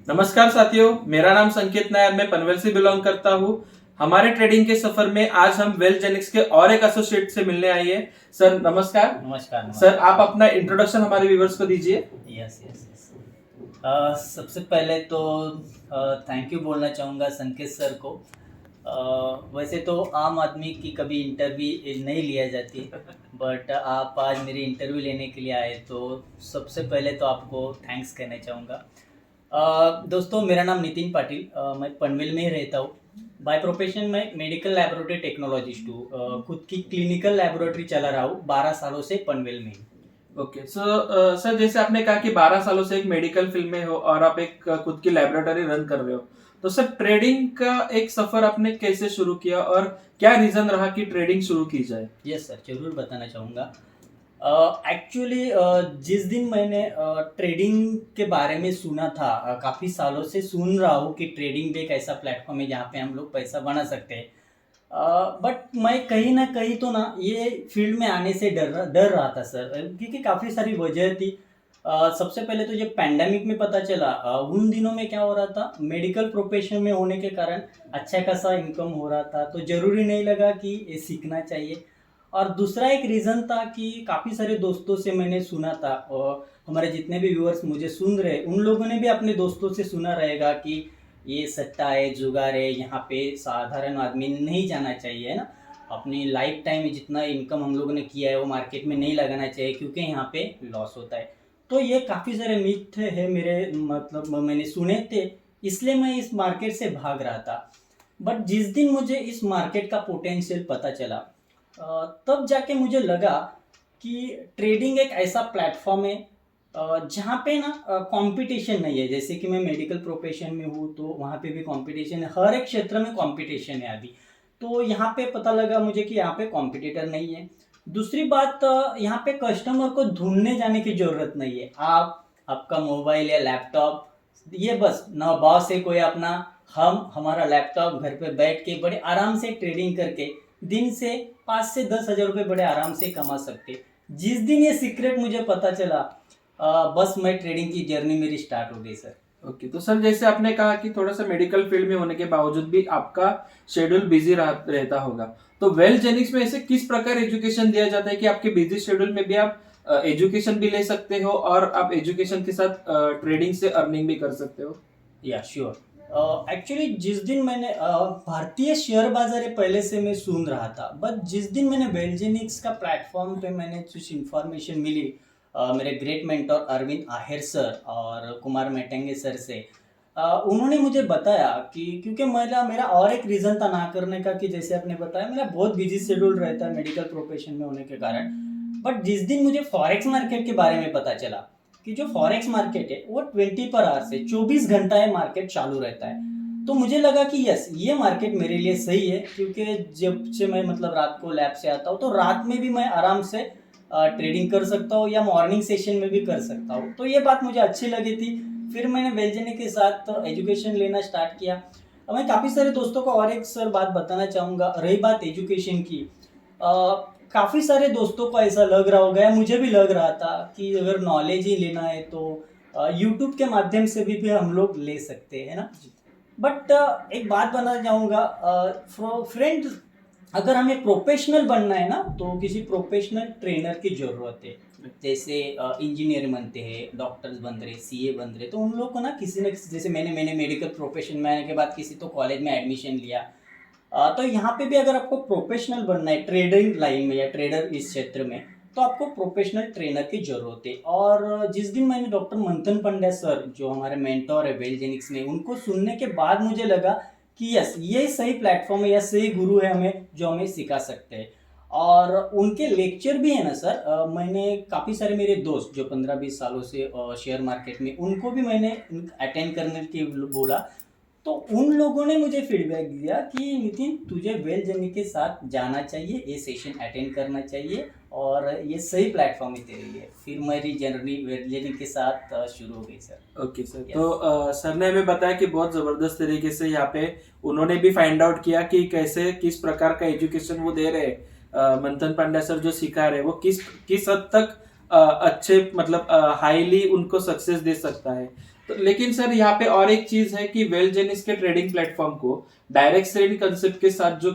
नमस्कार साथियों, मेरा नाम संकेत नायर, मैं पनवेल से बिलोंग करता हूँ। हमारे ट्रेडिंग के सफर में आज हम वेलजेनिक्स के और एक एसोसिएट से मिलने आए हैं। सर नमस्कार। नमस्कार सर नमस्कार। आप अपना इंट्रोडक्शन हमारे व्यूवर्स को दीजिए। Yes yes yes. सबसे पहले तो थैंक यू बोलना चाहूँगा संकेत सर को। वैसे तो आम आदमी की कभी इंटरव्यू नहीं लिया जाती, बट आप आज मेरी इंटरव्यू लेने के लिए आए तो सबसे पहले तो आपको थैंक्स कहना चाहूँगा। दोस्तों, मेरा नाम नितिन पाटिल, मैं पनवेल में ही रहता हूँ। बाय प्रोफेशन मैं मेडिकल लैबोरेटरी टेक्नोलॉजिस्ट हूँ। खुद की क्लिनिकल लैबोरेटरी चला रहा हूँ 12 सालों से पनवेल में ही। ओके सर, जैसे आपने कहा कि 12 सालों से एक मेडिकल फील्ड में हो और आप एक खुद की लेबोरेटरी रन कर रहे हो, तो सर ट्रेडिंग का एक सफर आपने कैसे शुरू किया और क्या रीजन रहा कि ट्रेडिंग शुरू की जाए? यस सर, जरूर बताना चाहूँगा। एक्चुअली जिस दिन मैंने ट्रेडिंग के बारे में सुना था, काफ़ी सालों से सुन रहा हूँ कि ट्रेडिंग भी एक ऐसा प्लेटफॉर्म है जहाँ पे हम लोग पैसा बना सकते हैं। बट मैं कहीं ना कहीं तो ना ये फील्ड में आने से डर रहा था सर, क्योंकि काफ़ी सारी वजह थी। सबसे पहले तो जब पैंडेमिक में पता चला, उन दिनों में क्या हो रहा था, मेडिकल प्रोफेशन में होने के कारण अच्छा खासा इनकम हो रहा था, तो ज़रूरी नहीं लगा कि ये सीखना चाहिए। और दूसरा एक रीज़न था कि काफ़ी सारे दोस्तों से मैंने सुना था, और हमारे जितने भी व्यूअर्स मुझे सुन रहे, उन लोगों ने भी अपने दोस्तों से सुना रहेगा कि ये सट्टा है, जुगार है, यहाँ पे साधारण आदमी ने नहीं जाना चाहिए, है ना। अपनी लाइफ टाइम में जितना इनकम हम लोगों ने किया है वो मार्केट में नहीं लगाना चाहिए, क्योंकि यहाँ पे लॉस होता है। तो ये काफ़ी सारे मिथ है मेरे, मतलब मैंने सुने थे, इसलिए मैं इस मार्केट से भाग रहा था। बट जिस दिन मुझे इस मार्केट का पोटेंशियल पता चला, तब जाके मुझे लगा कि ट्रेडिंग एक ऐसा प्लेटफॉर्म है जहाँ पे ना कंपटीशन नहीं है। जैसे कि मैं मेडिकल प्रोफेशन में हूँ तो वहाँ पे भी कंपटीशन है, हर एक क्षेत्र में कंपटीशन है अभी। तो यहाँ पे पता लगा मुझे कि यहाँ पे कॉम्पिटिटर नहीं है। दूसरी बात, यहाँ पे कस्टमर को ढूंढने जाने की ज़रूरत नहीं है। आपका मोबाइल या लैपटॉप, ये बस ना बॉस है कोई अपना, हम हमारा लैपटॉप घर पे बैठ के बड़े आराम से ट्रेडिंग करके दिन से 5 से 10 हज़ार रुपये बड़े आराम से कमा सकते। जिस दिन ये सीक्रेट मुझे पता चला, बस मैं ट्रेडिंग की जर्नी मेरी स्टार्ट हो गई सर। ओके, तो सर जैसे आपने कहा कि थोड़ा सा मेडिकल फील्ड में होने के बावजूद भी आपका शेड्यूल बिजी रहता होगा, तो वेल जेनिक्स में ऐसे किस प्रकार एजुकेशन दिया जाता है कि आपके बिजी शेड्यूल में भी आप एजुकेशन भी ले सकते हो और आप एजुकेशन के साथ ट्रेडिंग से अर्निंग भी कर सकते हो? या श्योर। एक्चुअली जिस दिन मैंने भारतीय शेयर बाजार पहले से मैं सुन रहा था, बट जिस दिन मैंने वेलजेनिक्स का प्लेटफॉर्म पे मैंने कुछ इन्फॉर्मेशन मिली, मेरे ग्रेट मेंटर अरविंद आहेर सर और कुमार मेटेंगे सर से, उन्होंने मुझे बताया कि क्योंकि मेरा मेरा और एक रीज़न था ना करने का, कि जैसे आपने बताया मेरा बहुत बिजी शेड्यूल रहता है मेडिकल प्रोफेशन में होने के कारण। बट जिस दिन मुझे फॉरेक्स मार्केट के बारे में पता चला कि जो फॉरेक्स मार्केट है वो 24 आवर से 24 घंटा है मार्केट चालू रहता है, तो मुझे लगा कि यस, ये मार्केट मेरे लिए सही है। क्योंकि जब से मैं मतलब रात को लैब से आता हूँ तो रात में भी मैं आराम से ट्रेडिंग कर सकता हूँ या मॉर्निंग सेशन में भी कर सकता हूँ, तो ये बात मुझे अच्छी लगी थी। फिर मैंने वेलजेनी के साथ एजुकेशन लेना स्टार्ट किया। अब मैं काफ़ी सारे दोस्तों को और एक सर बात बताना चाहूँगा, रही बात एजुकेशन की। काफ़ी सारे दोस्तों को ऐसा लग रहा होगा, मुझे भी लग रहा था कि अगर नॉलेज ही लेना है तो यूट्यूब के माध्यम से भी हम लोग ले सकते हैं ना। बट एक बात बताना चाहूँगा फ्रेंड्स, अगर हमें प्रोफेशनल बनना है ना तो किसी प्रोफेशनल ट्रेनर की ज़रूरत है। जैसे इंजीनियर बनते हैं, डॉक्टर्स बन रहे, सीए बन रहे, तो उन लोग को ना किसी न किसी, जैसे मैंने मेडिकल प्रोफेशन में आने के बाद किसी तो कॉलेज में एडमिशन लिया। तो यहाँ पे भी अगर आपको प्रोफेशनल बनना है ट्रेडिंग लाइन में या ट्रेडर इस क्षेत्र में, तो आपको प्रोफेशनल ट्रेनर की जरूरत है। और जिस दिन मैंने डॉक्टर मंथन पंड्या सर, जो हमारे मेंटोर है वेलजेनिक्स में, उनको सुनने के बाद मुझे लगा कि यस, ये सही प्लेटफॉर्म है या सही गुरु है हमें, जो हमें सिखा सकते हैं। और उनके लेक्चर भी है ना सर, मैंने काफ़ी सारे मेरे दोस्त जो 15-20 सालों से शेयर मार्केट में, उनको भी मैंने अटेंड करने की बोला। तो उन लोगों ने मुझे फीडबैक दिया कि नितिन, तुझे वेल जर्नी के साथ जाना चाहिए, ये सेशन अटेंड करना चाहिए, और ये सही प्लेटफॉर्म है तेरे लिए। फिर मेरी जर्नी वेल जर्नी के साथ शुरू हो गई सर। Okay sir, yes. तो सर ने हमें बताया कि बहुत जबरदस्त तरीके से यहाँ पे उन्होंने भी फाइंड आउट किया कि कैसे किस प्रकार का एजुकेशन वो दे रहे हैं। मंथन पांड्या सर जो सिखा रहे हैं वो किस किस हद तक अच्छे मतलब हाईली उनको सक्सेस दे सकता है। तो लेकिन सर यहाँ पे और एक चीज है कि वेल जेनिक्स के ट्रेडिंग प्लेटफॉर्म को डायरेक्ट सेलिंग कंसेप्ट के साथ जो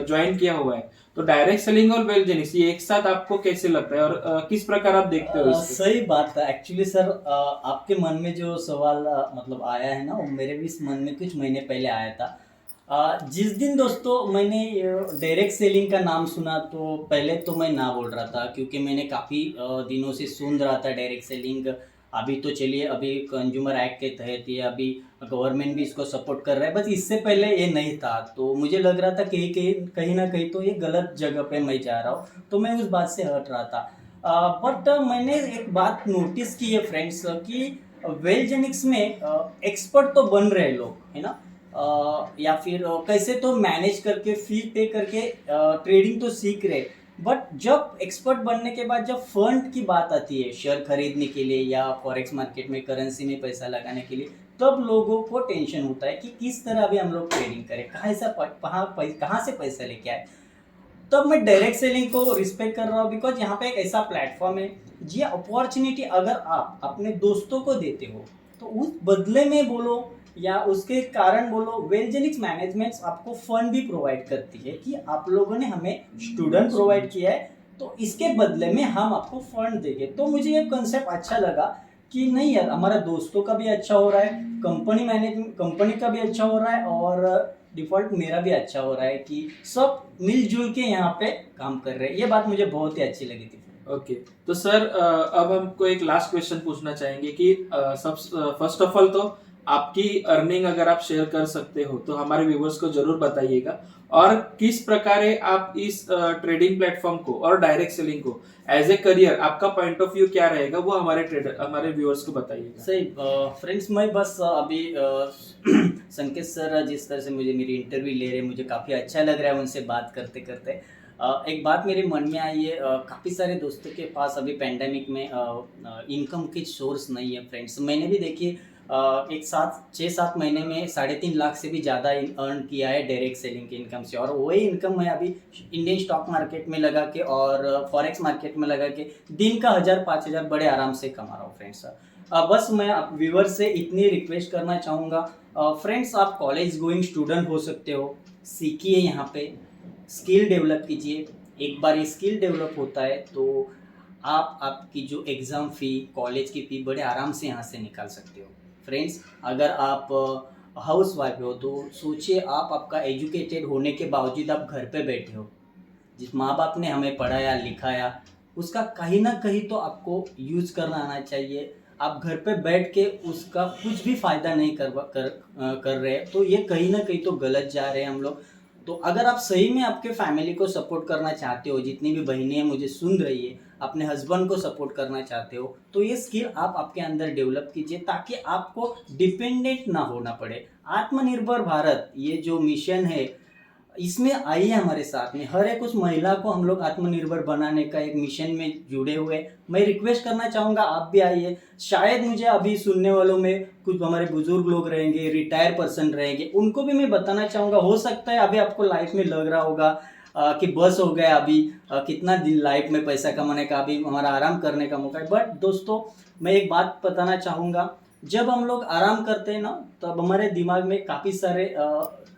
ज्वाइन किया हुआ है, तो डायरेक्ट सेलिंग और वेल जेनिक्स ये एक साथ आपको कैसे लगता है और किस प्रकार आप देखते हो इसको? सही बात है एक्चुअली सर। आपके मन में जो सवाल मतलब आया है ना, वो मेरे भी इस मन में कुछ महीने पहले आया था। जिस दिन दोस्तों मैंने डायरेक्ट सेलिंग का नाम सुना, तो पहले तो मैं ना बोल रहा था, क्योंकि मैंने काफ़ी दिनों से सुन रहा था डायरेक्ट सेलिंग। अभी तो चलिए, अभी कंज्यूमर एक्ट के तहत ये अभी गवर्नमेंट भी इसको सपोर्ट कर रहा है, बस इससे पहले ये नहीं था। तो मुझे लग रहा था कहीं कहीं कहीं ना कहीं तो ये गलत जगह पे मैं जा रहा हूँ, तो मैं उस बात से हट रहा था। बट मैंने एक बात नोटिस की है फ्रेंड्स, कि वेलजेनिक्स में एक्सपर्ट तो बन रहे हैं लोग, है ना। या फिर कैसे तो मैनेज करके फी पे करके ट्रेडिंग तो सीख रहे। बट जब एक्सपर्ट बनने के बाद जब फंड की बात आती है, शेयर खरीदने के लिए या फॉरेक्स मार्केट में करेंसी में पैसा लगाने के लिए, तब लोगों को टेंशन होता है कि किस तरह अभी हम लोग ट्रेडिंग करें, कहाँ से पैसा लेके आए। तब मैं डायरेक्ट सेलिंग को रिस्पेक्ट कर रहा हूँ, बिकॉज यहाँ पे एक ऐसा प्लेटफॉर्म है, ये अपॉर्चुनिटी अगर आप अपने दोस्तों को देते हो, तो उस बदले में बोलो या उसके कारण बोलो, वेलजेनिक्स मैनेजमेंट आपको फंड भी प्रोवाइड करती है कि आप लोगों ने हमें स्टूडेंट प्रोवाइड किया है, तो इसके बदले में हम आपको फंड देंगे। तो मुझे ये कॉन्सेप्ट अच्छा लगा कि नहीं यार, हमारा दोस्तों का भी अच्छा हो रहा है, कंपनी का भी अच्छा हो रहा है, और डिफॉल्ट मेरा भी अच्छा हो रहा है कि सब मिलजुल के यहाँ पे काम कर रहे हैं। ये बात मुझे बहुत ही अच्छी लगी थी। ओके, तो सर अब हमको एक लास्ट क्वेश्चन पूछना चाहेंगे कि सब फर्स्ट ऑफ ऑल तो आपकी अर्निंग अगर आप शेयर कर सकते हो तो हमारे व्यूवर्स को जरूर बताइएगा, और किस प्रकार आप इस ट्रेडिंग प्लेटफॉर्म को और डायरेक्ट सेलिंग को एज ए करियर आपका पॉइंट ऑफ व्यू क्या रहेगा, वो हमारे व्यूअर्स को बताइएगा। सही फ्रेंड्स, मैं बस अभी संकेत सर जिस तरह से मुझे मेरी इंटरव्यू ले रहे हैं, मुझे काफ़ी अच्छा लग रहा है उनसे बात करते करते। एक बात मेरे मन में आई है, काफ़ी सारे दोस्तों के पास अभी पेंडेमिक में इनकम की सोर्स नहीं है फ्रेंड्स। मैंने भी देखिए एक 6-7 महीने में 3.5 लाख से भी ज़्यादा अर्न किया है डायरेक्ट सेलिंग की इनकम से, और वही इनकम मैं अभी इंडियन स्टॉक मार्केट में लगा के और फॉरेक्स मार्केट में लगा के दिन का 1000-5000 बड़े आराम से कमा रहा हूँ फ्रेंड्स। बस मैं व्यूवर से इतनी रिक्वेस्ट करना चाहूँगा, फ्रेंड्स आप कॉलेज गोइंग स्टूडेंट हो सकते हो, सीखिए यहाँ पे, स्किल डेवलप कीजिए। एक बार ये स्किल डेवलप होता है तो आप आपकी जो एग्ज़ाम फ़ी, कॉलेज की फ़ी बड़े आराम से यहाँ से निकाल सकते हो फ्रेंड्स। अगर आप हाउस वाइफ हो तो सोचिए, आप आपका एजुकेटेड होने के बावजूद आप घर पे बैठे हो, जिस माँ बाप ने हमें पढ़ाया लिखाया, उसका कहीं ना कहीं तो आपको यूज़ करना आना चाहिए। आप घर पे बैठ के उसका कुछ भी फ़ायदा नहीं कर रहे, तो ये कहीं ना कहीं तो गलत जा रहे हैं हम लोग। तो अगर आप सही में आपके फैमिली को सपोर्ट करना चाहते हो, जितनी भी बहनें मुझे सुन रही है, अपने हस्बैंड को सपोर्ट करना चाहते हो, तो ये स्किल आप आपके अंदर डेवलप कीजिए, ताकि आपको डिपेंडेंट ना होना पड़े। आत्मनिर्भर भारत ये जो मिशन है, इसमें आइए हमारे साथ में, हर एक उस महिला को हम लोग आत्मनिर्भर बनाने का एक मिशन में जुड़े हुए। मैं रिक्वेस्ट करना चाहूँगा आप भी आइए। शायद मुझे अभी सुनने वालों में कुछ हमारे बुजुर्ग लोग रहेंगे, रिटायर पर्सन रहेंगे, उनको भी मैं बताना चाहूँगा। हो सकता है अभी आपको लाइफ में लग रहा होगा कि बस हो गया, अभी कितना दिन लाइफ में पैसा कमाने का, अभी हमारा आराम करने का मौका है। बट दोस्तों, मैं एक बात बताना चाहूँगा, जब हम लोग आराम करते हैं ना, तब हमारे दिमाग में काफ़ी सारे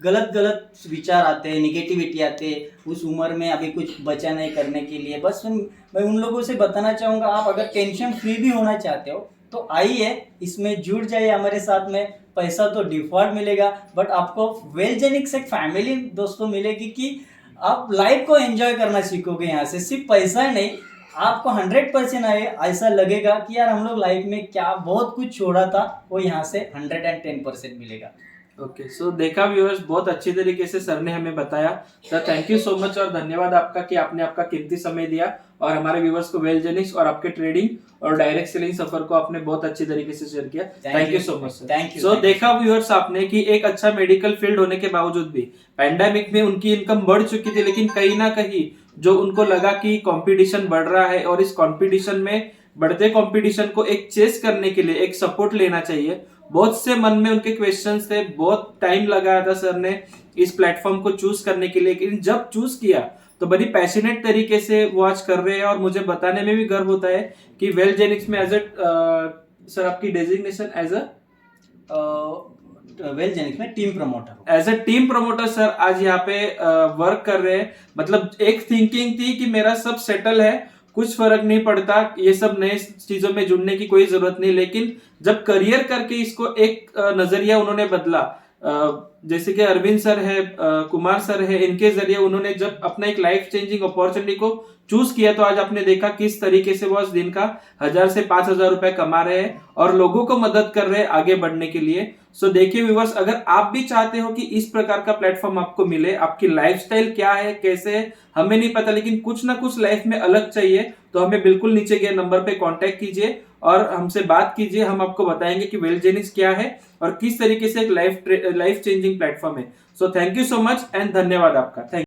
गलत गलत विचार आते हैं, निगेटिविटी आते हैं। उस उम्र में अभी कुछ बचा नहीं करने के लिए, बस मैं उन लोगों से बताना चाहूँगा, आप अगर टेंशन फ्री भी होना चाहते हो तो आइए, इसमें जुड़ जाइए हमारे साथ में। पैसा तो डिफॉल्ट मिलेगा, बट आपको वेलजेनिक्स एक फैमिली दोस्तों मिलेगी कि आप लाइफ को एंजॉय करना सीखोगे। यहाँ से सिर्फ पैसा नहीं, आपको 100% ऐसा लगेगा कि यार हम लोग लाइफ में क्या बहुत कुछ छोड़ा था, वो यहाँ से 110% मिलेगा। ओके, सो देखा व्यूअर्स, बहुत अच्छी तरीके से सर ने हमें बताया। Sir thank you so much, और धन्यवाद आपका कि आपने आपका कीमती समय दिया और हमारे व्यूअर्स को वेलजेनिक्स और आपके ट्रेडिंग और डायरेक्ट सेलिंग सफर को आपने बहुत अच्छी तरीके से शेयर किया। Thank you so much sir. Thank you. So देखा व्यूअर्स आपने कि एक अच्छा मेडिकल फील्ड होने के बावजूद भी पैंडेमिक में उनकी इनकम बढ़ चुकी थी, लेकिन कहीं ना कहीं जो उनको लगा कि कंपटीशन बढ़ रहा है और इस कंपटीशन में बढ़ते कंपटीशन को एक चेस करने के लिए एक सपोर्ट लेना चाहिए। बहुत से मन में उनके क्वेश्चंस थे, बहुत टाइम लगाया था सर ने इस प्लेटफॉर्म को चूज करने के लिए, लेकिन जब चूज किया तो बड़ी पैशनेट तरीके से वो आज कर रहे हैं और मुझे बताने में भी गर्व होता है कि वेल जेनिक्स में एज अ सर आपकी designation as a Well Genix में team promoter as a team promoter sir आज यहाँ पे वर्क कर रहे हैं। मतलब एक थिंकिंग थी कि मेरा सब सेटल है, कुछ फर्क नहीं पड़ता, ये सब नए चीजों में जुड़ने की कोई जरूरत नहीं, लेकिन जब करियर करके इसको एक नजरिया उन्होंने बदला, जैसे कि अरविंद सर है, कुमार सर है, इनके जरिए उन्होंने जब अपना एक लाइफ चेंजिंग अपॉर्चुनिटी को चूज किया तो आज आपने देखा किस तरीके से वो दिन का 1000 से 5000 रुपए कमा रहे हैं और लोगों को मदद कर रहे हैं आगे बढ़ने के लिए। सो देखिए व्यूवर्स, अगर आप भी चाहते हो कि इस प्रकार का प्लेटफॉर्म आपको मिले, आपकी लाइफस्टाइल क्या है कैसे है हमें नहीं पता, लेकिन कुछ ना कुछ लाइफ में अलग चाहिए, तो हमें बिल्कुल नीचे के नंबर पे कांटेक्ट कीजिए और हमसे बात कीजिए। हम आपको बताएंगे कि वेल जेनिक्स क्या है और किस तरीके से एक लाइफ चेंजिंग प्लेटफॉर्म है। So thank you so much and धन्यवाद आपका। थैंक